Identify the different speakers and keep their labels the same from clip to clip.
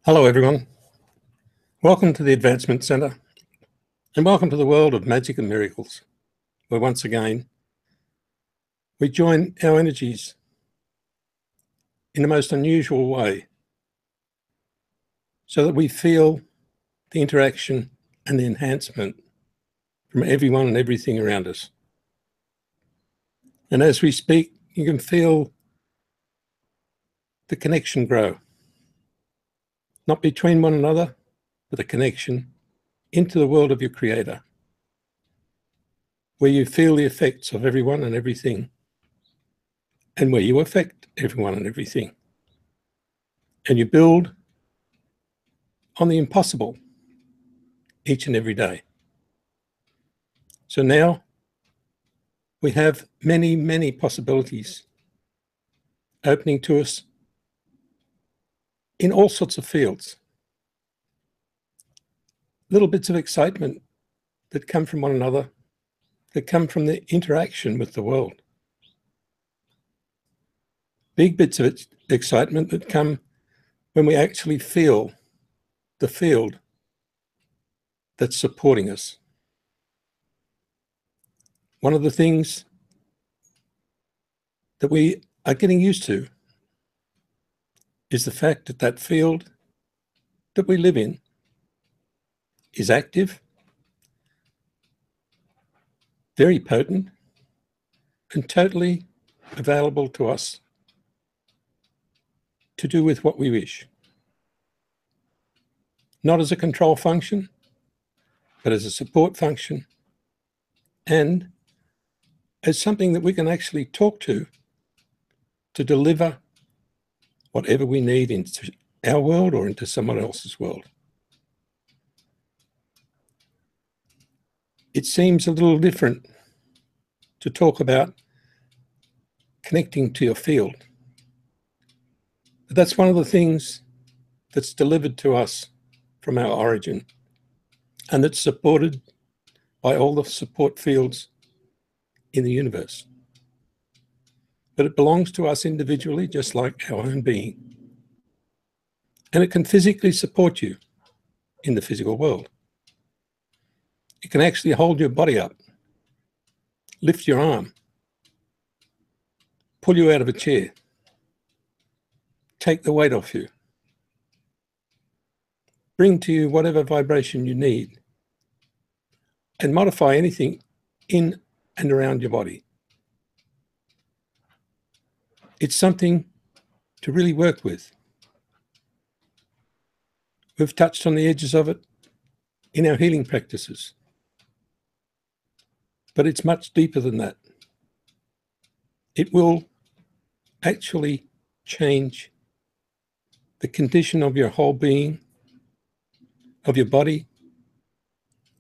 Speaker 1: Hello everyone, welcome to the Advancement Centre and welcome to the world of magic and miracles, where once again we join our energies in the most unusual way so that we feel the interaction and the enhancement from everyone and everything around us. And as we speak, you can feel the connection grow, not between one another, but a connection into the world of your Creator, where you feel the effects of everyone and everything, and where you affect everyone and everything. And you build on the impossible each and every day. So now we have many, many possibilities opening to us in all sorts of fields. Little bits of excitement that come from one another, that come from the interaction with the world. Big bits of excitement that come when we actually feel the field that's supporting us. One of the things that we are getting used to is the fact that that field that we live in is active, very potent, and totally available to us to do with what we wish. Not as a control function, but as a support function, and as something that we can actually talk to deliver whatever we need into our world or into someone else's world. It seems a little different to talk about connecting to your field. But that's one of the things that's delivered to us from our origin, and that's supported by all the support fields in the universe. But it belongs to us individually, just like our own being. And it can physically support you in the physical world. It can actually hold your body up, lift your arm, pull you out of a chair, take the weight off you, bring to you whatever vibration you need, and modify anything in and around your body. It's something to really work with. We've touched on the edges of it in our healing practices, but it's much deeper than that. It will actually change the condition of your whole being, of your body,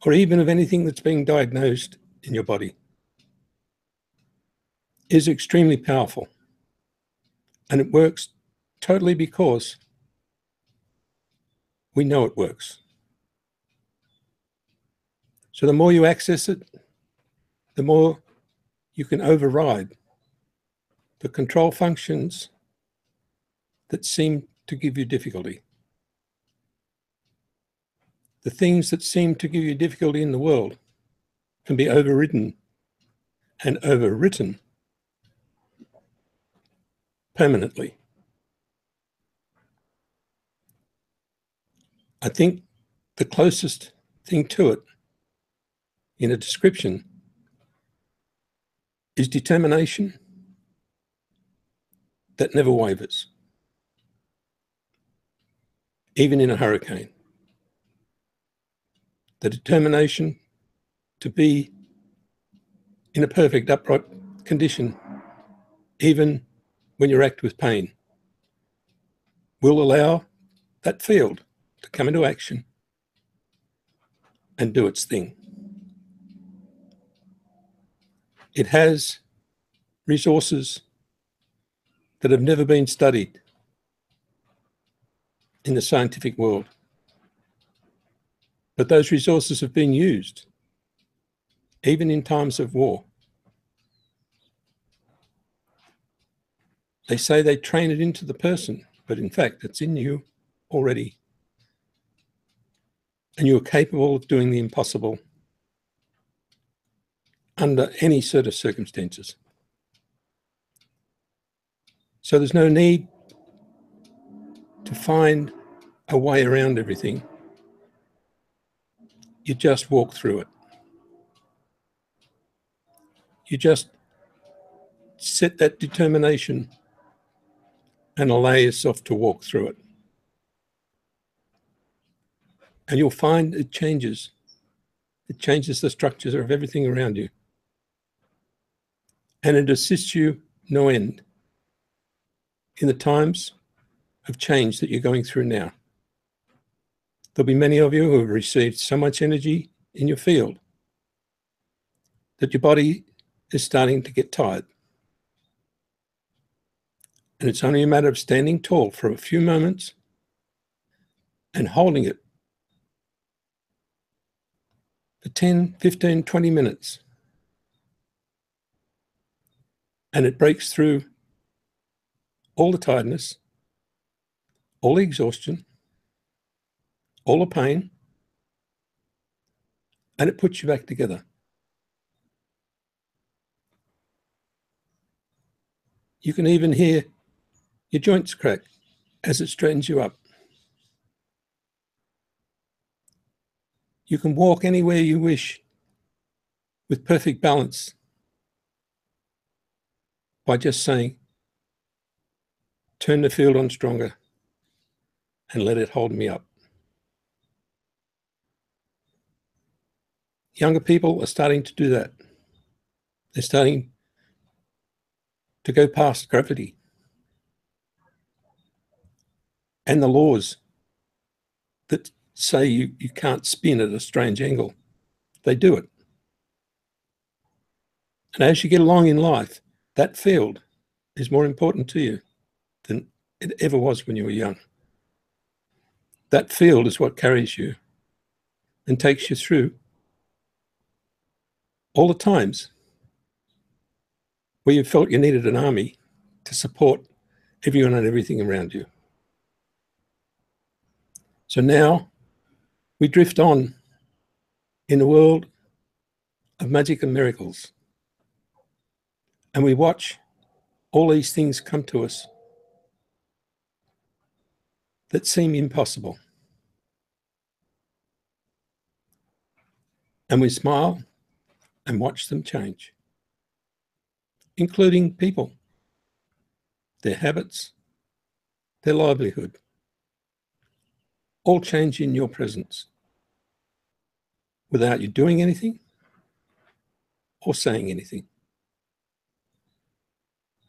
Speaker 1: or even of anything that's being diagnosed in your body. It is extremely powerful, and it works totally because we know it works. So the more you access it, the more you can override the control functions that seem to give you difficulty. The things that seem to give you difficulty in the world can be overridden and overwritten permanently. I think the closest thing to it in a description is determination that never wavers, even in a hurricane. The determination to be in a perfect upright condition, even when you're racked with pain, will allow that field to come into action and do its thing. It has resources that have never been studied in the scientific world. But those resources have been used, even in times of war. They say they train it into the person, but in fact, it's in you already and you are capable of doing the impossible under any sort of circumstances. So there's no need to find a way around everything. You just walk through it. You just set that determination and allow yourself to walk through it. And you'll find it changes. It changes the structures of everything around you. And it assists you no end in the times of change that you're going through now. There'll be many of you who have received so much energy in your field that your body is starting to get tired. And it's only a matter of standing tall for a few moments and holding it for 10, 15, 20 minutes. And it breaks through all the tiredness, all the exhaustion, all the pain, and it puts you back together. You can even hear your joints crack as it straightens you up. You can walk anywhere you wish with perfect balance by just saying, turn the field on stronger and let it hold me up. Younger people are starting to do that. They're starting to go past gravity and the laws that say you can't spin at a strange angle. They do it. And as you get along in life, that field is more important to you than it ever was when you were young. That field is what carries you and takes you through all the times where you felt you needed an army to support everyone and everything around you. So now we drift on in a world of magic and miracles, and we watch all these things come to us that seem impossible. And we smile and watch them change, including people, their habits, their livelihood, all change in your presence without you doing anything or saying anything.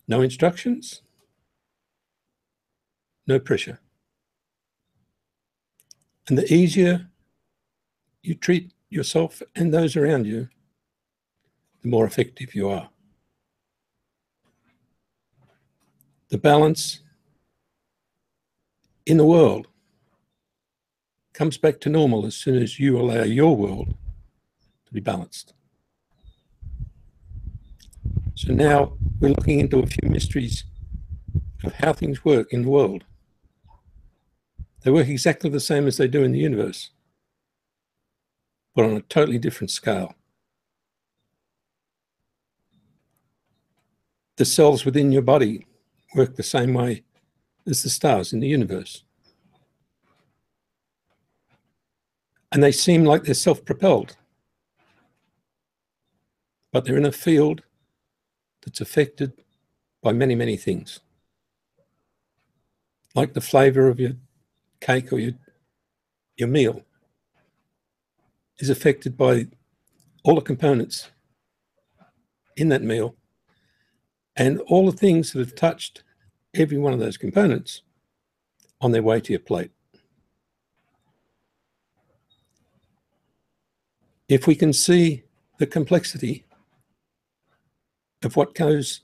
Speaker 1: No instructions, no pressure. And the easier you treat yourself and those around you, the more effective you are. The balance in the world comes back to normal as soon as you allow your world to be balanced. So now we're looking into a few mysteries of how things work in the world. They work exactly the same as they do in the universe, but on a totally different scale. The cells within your body work the same way as the stars in the universe. And they seem like they're self-propelled, but they're in a field that's affected by many, many things. Like the flavor of your cake or your meal is affected by all the components in that meal and all the things that have touched every one of those components on their way to your plate. If we can see the complexity of what goes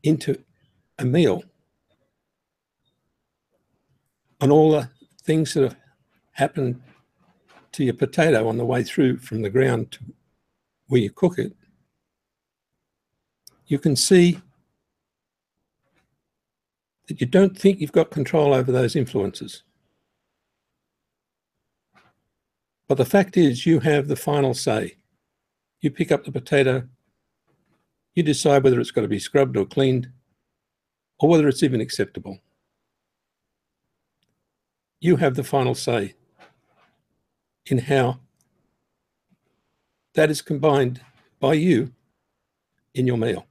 Speaker 1: into a meal and all the things that have happened to your potato on the way through from the ground to where you cook it, you can see that you don't think you've got control over those influences. But the fact is, you have the final say. You pick up the potato, you decide whether it's got to be scrubbed or cleaned, or whether it's even acceptable. You have the final say in how that is combined by you in your meal.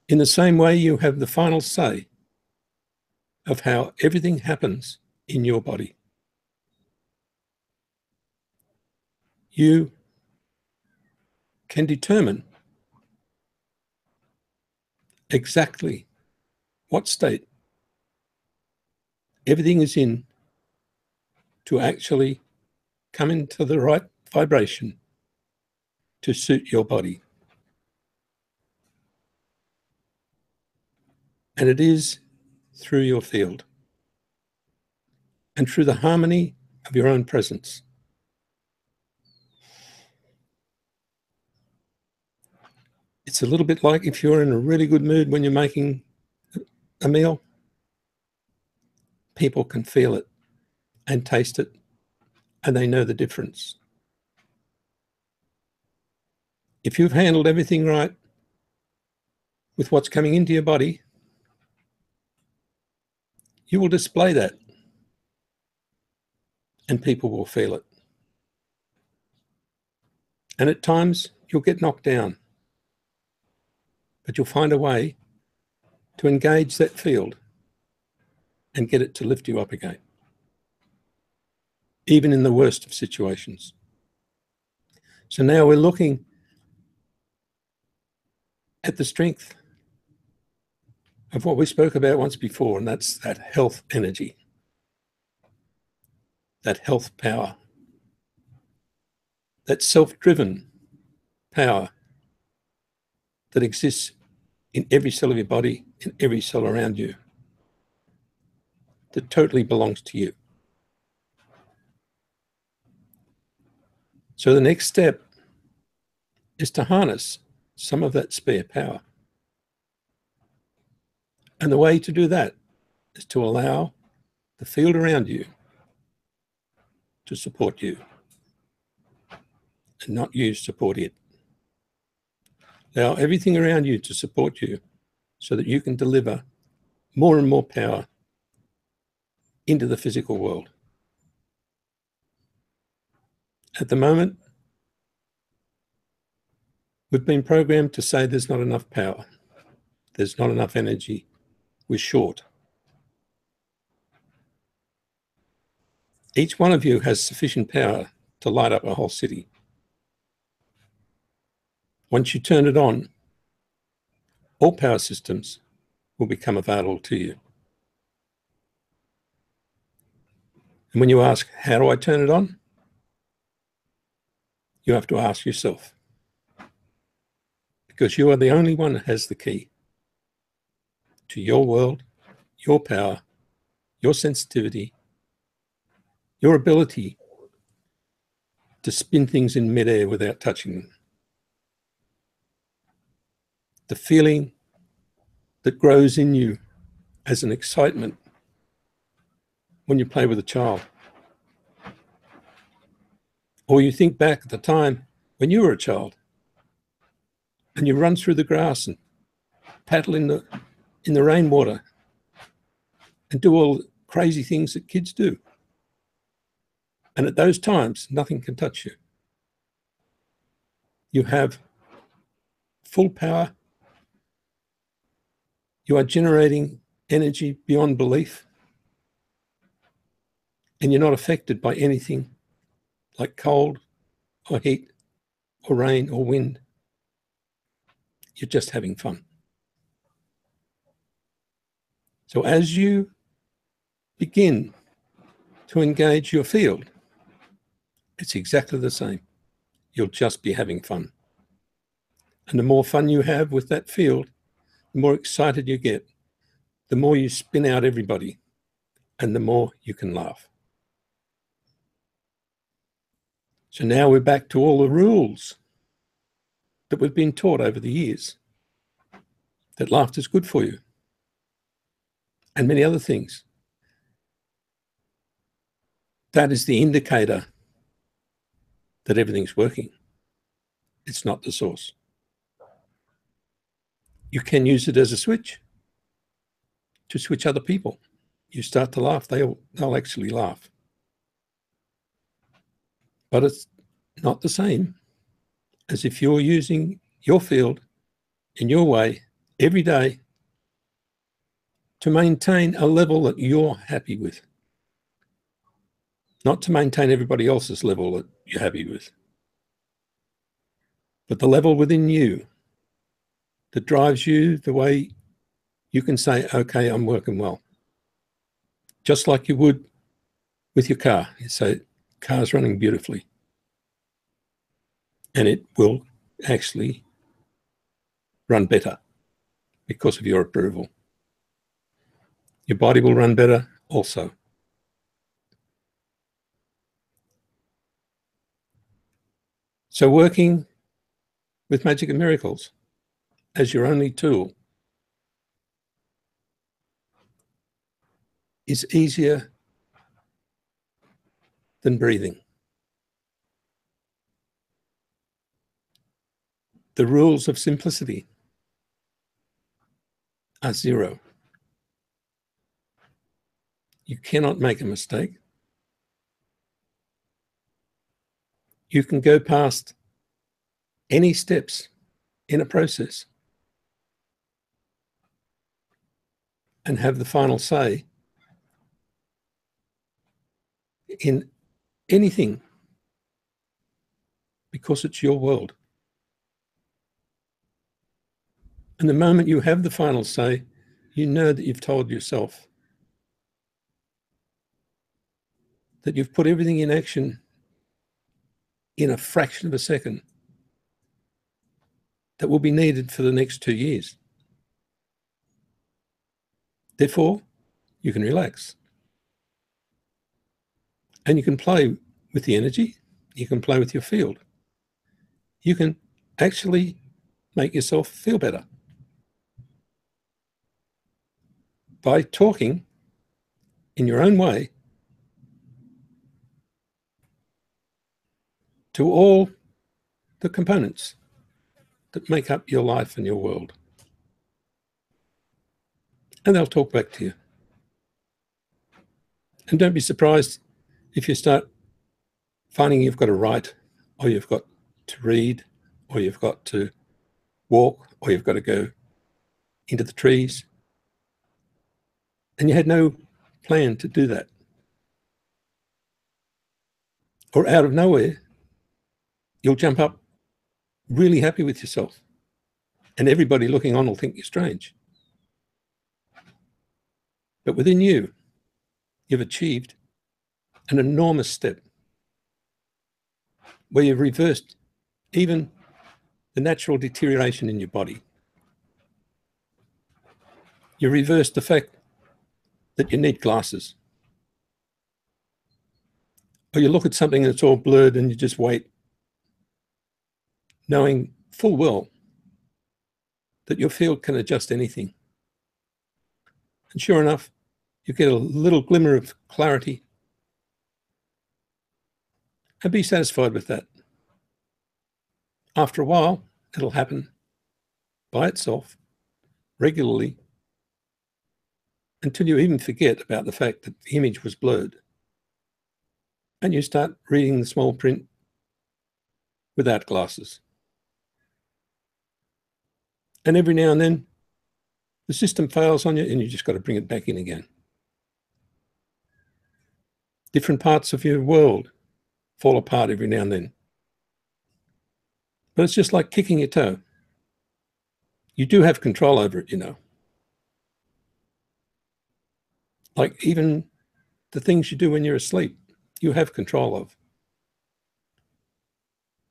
Speaker 1: In the same way, you have the final say of how everything happens in your body. You can determine exactly what state everything is in to actually come into the right vibration to suit your body. And it is through your field and through the harmony of your own presence. It's a little bit like if you're in a really good mood when you're making a meal, people can feel it and taste it, and they know the difference. If you've handled everything right with what's coming into your body, you will display that, and people will feel it. And at times, you'll get knocked down, but you'll find a way to engage that field and get it to lift you up again, even in the worst of situations. So now we're looking at the strength of what we spoke about once before, and that's that health energy, that health power, that self-driven power that exists in every cell of your body, in every cell around you, that totally belongs to you. So the next step is to harness some of that spare power. And the way to do that is to allow the field around you to support you and not you support it. Allow everything around you to support you so that you can deliver more and more power into the physical world. At the moment, we've been programmed to say there's not enough power, there's not enough energy, we're short. Each one of you has sufficient power to light up a whole city. Once you turn it on, all power systems will become available to you. And when you ask, how do I turn it on? You have to ask yourself, because you are the only one that has the key to your world, your power, your sensitivity, your ability to spin things in midair without touching them. The feeling that grows in you as an excitement when you play with a child. Or you think back at the time when you were a child and you run through the grass and paddle in the rainwater and do all the crazy things that kids do. And at those times, nothing can touch you. You have full power. You are generating energy beyond belief. And you're not affected by anything like cold or heat or rain or wind. You're just having fun. So as you begin to engage your field, it's exactly the same. You'll just be having fun. And the more fun you have with that field, the more excited you get, the more you spin out everybody, and the more you can laugh. So now we're back to all the rules that we've been taught over the years, that laughter is good for you, and many other things. That is the indicator that everything's working. It's not the source. You can use it as a switch to switch other people. You start to laugh, they'll actually laugh. But it's not the same as if you're using your field in your way every day to maintain a level that you're happy with, not to maintain everybody else's level that you're happy with, but the level within you that drives you the way you can say, okay, I'm working well. Just like you would with your car. You say, car's running beautifully. And it will actually run better because of your approval. Your body will run better also. So working with Magic and Miracles as your only tool is easier than breathing. The rules of simplicity are zero. You cannot make a mistake. You can go past any steps in a process and have the final say in anything because it's your world. And the moment you have the final say, you know that you've told yourself that you've put everything in action in a fraction of a second that will be needed for the next 2 years. Therefore, you can relax. And you can play with the energy. You can play with your field. You can actually make yourself feel better by talking in your own way to all the components that make up your life and your world. And they'll talk back to you. And don't be surprised if you start finding you've got to write, or you've got to read, or you've got to walk, or you've got to go into the trees. And you had no plan to do that. Or out of nowhere, you'll jump up really happy with yourself. And everybody looking on will think you're strange. But within you, you've achieved an enormous step where you've reversed even the natural deterioration in your body. You reversed the fact that you need glasses. Or you look at something that's all blurred and you just wait, knowing full well that your field can adjust anything. And sure enough, you get a little glimmer of clarity, and be satisfied with that. After a while, it'll happen by itself, regularly, until you even forget about the fact that the image was blurred. And you start reading the small print without glasses. And every now and then, the system fails on you and you just got to bring it back in again. Different parts of your world fall apart every now and then. But it's just like kicking your toe. You do have control over it, you know. Like even the things you do when you're asleep, you have control of.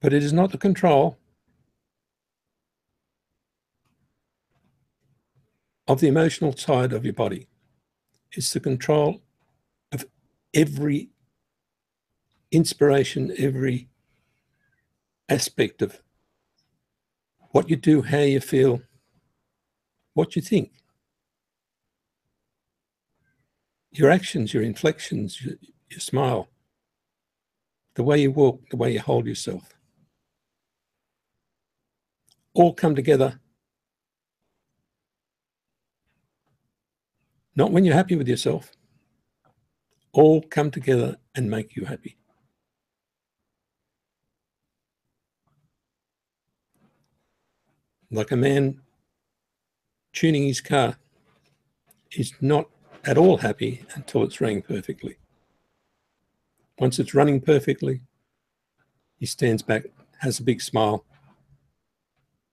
Speaker 1: But it is not the control of the emotional side of your body. It's the control of every inspiration, every aspect of what you do, how you feel, what you think. Your actions, your inflections, your smile, the way you walk, the way you hold yourself, all come together. Not when you're happy with yourself, all come together and make you happy. Like a man tuning his car is not at all happy until it's running perfectly. Once it's running perfectly, he stands back, has a big smile,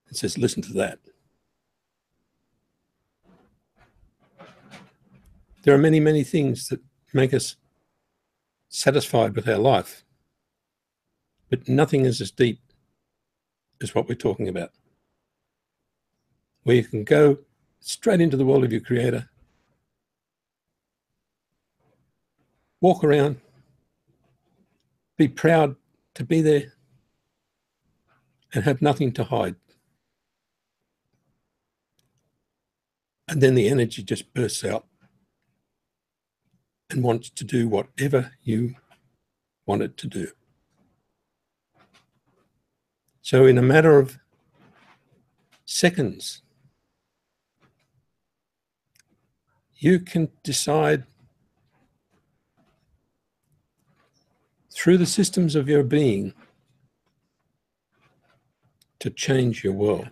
Speaker 1: and says, listen to that. There are many, many things that make us satisfied with our life, but nothing is as deep as what we're talking about, where you can go straight into the world of your Creator, walk around, be proud to be there, and have nothing to hide. And then the energy just bursts out and wants to do whatever you want it to do. So in a matter of seconds, you can decide through the systems of your being to change your world.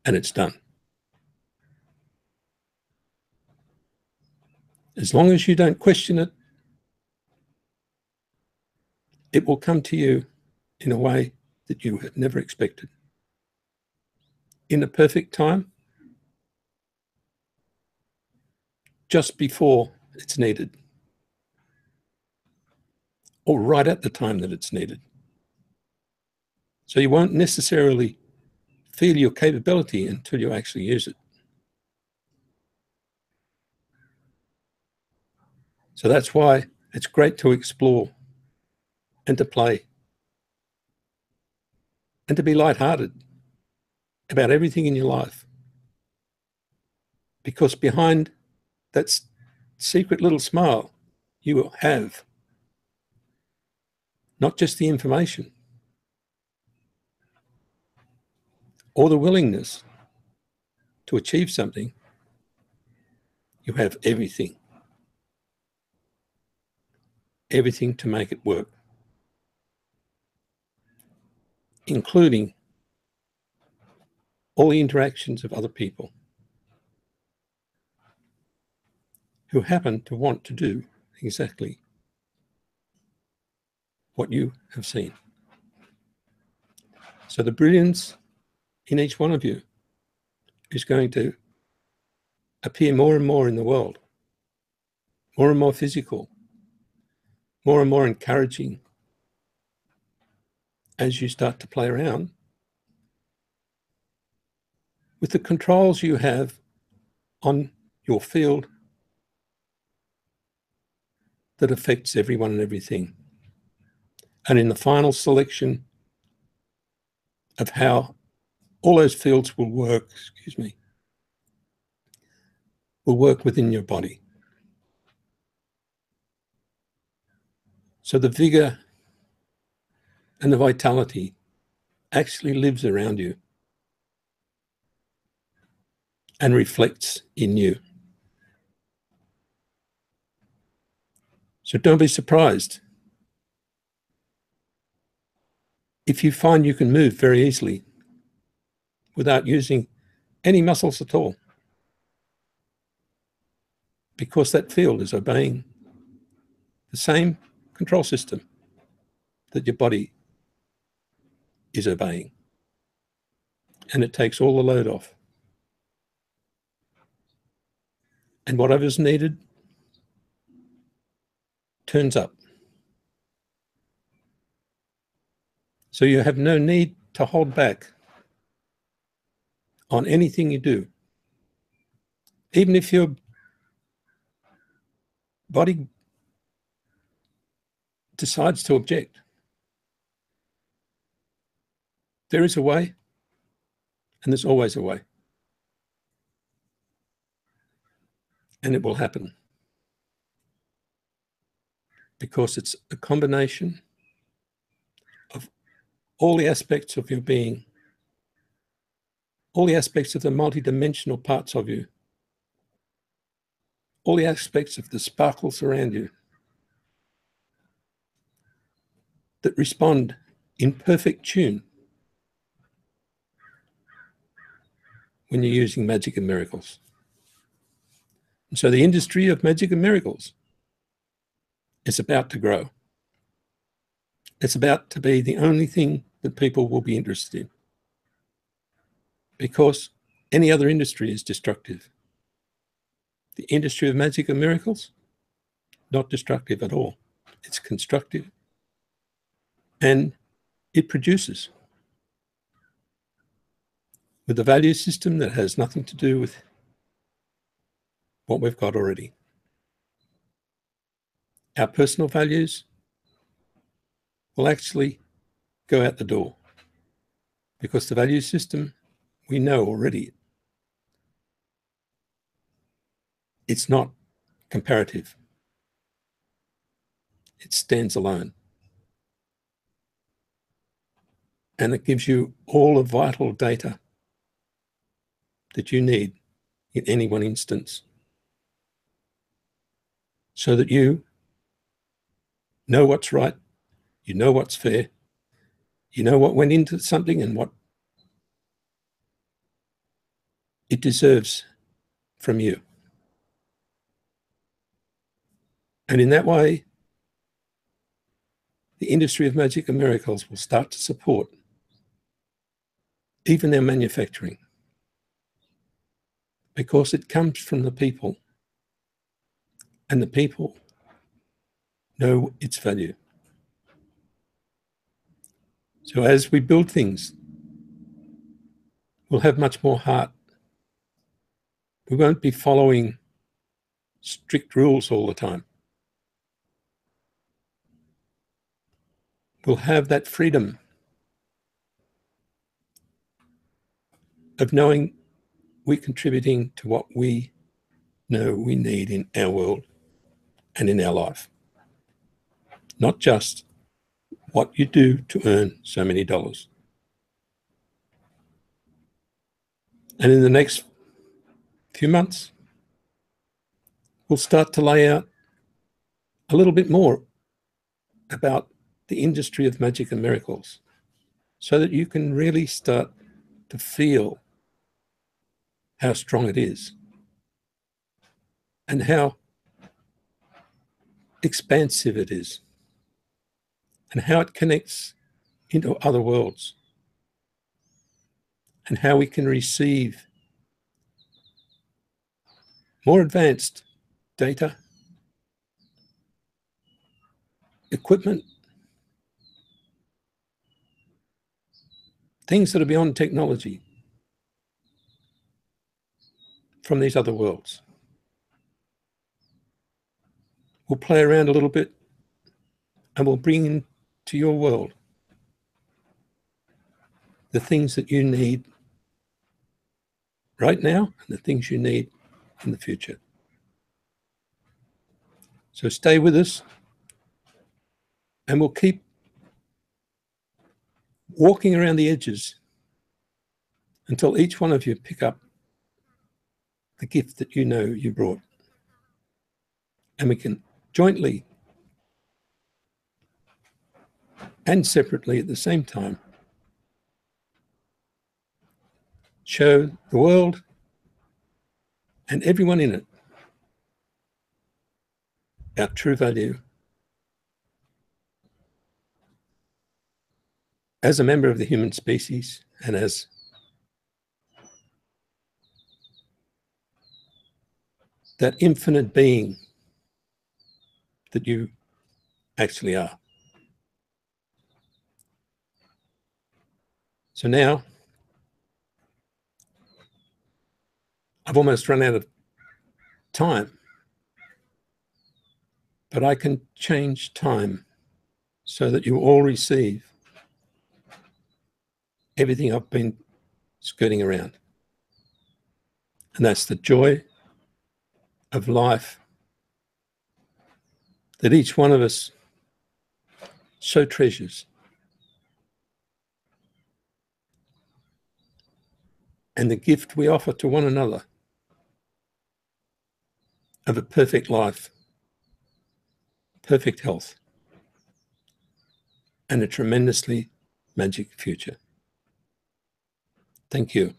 Speaker 1: And it's done. As long as you don't question it, it will come to you in a way that you had never expected. In the perfect time, just before it's needed, or right at the time that it's needed. So you won't necessarily feel your capability until you actually use it. So that's why it's great to explore and to play and to be lighthearted about everything in your life. Because behind that secret little smile, you will have not just the information or the willingness to achieve something, you have everything. Everything to make it work, including all the interactions of other people who happen to want to do exactly what you have seen. So the brilliance in each one of you is going to appear more and more in the world, more and more physical, more and more encouraging as you start to play around with the controls you have on your field that affects everyone and everything. And in the final selection of how all those fields will work, will work within your body. So the vigor and the vitality actually lives around you and reflects in you. So don't be surprised if you find you can move very easily without using any muscles at all, because that field is obeying the same control system that your body is obeying. And it takes all the load off. And whatever's needed turns up. So you have no need to hold back on anything you do. Even if your body decides to object, there is a way, and there's always a way. And it will happen. because it's a combination of all the aspects of your being, all the aspects of the multidimensional parts of you, all the aspects of the sparkles around you that respond in perfect tune when you're using magic and miracles. And so the industry of magic and miracles is about to grow. It's about to be the only thing that people will be interested in, because any other industry is destructive. The industry of magic and miracles, not destructive at all. It's constructive, and it produces with a value system that has nothing to do with what we've got already. Our personal values will actually go out the door, because the value system we know already, it's not comparative. It stands alone. And it gives you all the vital data that you need in any one instance, so that you know what's right, you know what's fair, you know what went into something and what it deserves from you. And in that way, the industry of magic and miracles will start to support even their manufacturing, because it comes from the people, and the people know its value. So as we build things, we'll have much more heart. We won't be following strict rules all the time. We'll have that freedom of knowing we're contributing to what we know we need in our world and in our life. Not just what you do to earn so many dollars. And in the next few months, we'll start to lay out a little bit more about the industry of magic and miracles, so that you can really start to feel how strong it is and how expansive it is and how it connects into other worlds and how we can receive more advanced data, equipment, things that are beyond technology from these other worlds. We'll play around a little bit and we'll bring into your world the things that you need right now and the things you need in the future. So stay with us, and we'll keep walking around the edges until each one of you pick up the gift that you know you brought. And we can jointly and separately at the same time show the world and everyone in it our true value as a member of the human species and as that infinite being that you actually are. So now, I've almost run out of time, but I can change time so that you all receive everything I've been skirting around. And that's the joy of life, that each one of us so treasures. And the gift we offer to one another of a perfect life, perfect health, and a tremendously magic future. Thank you.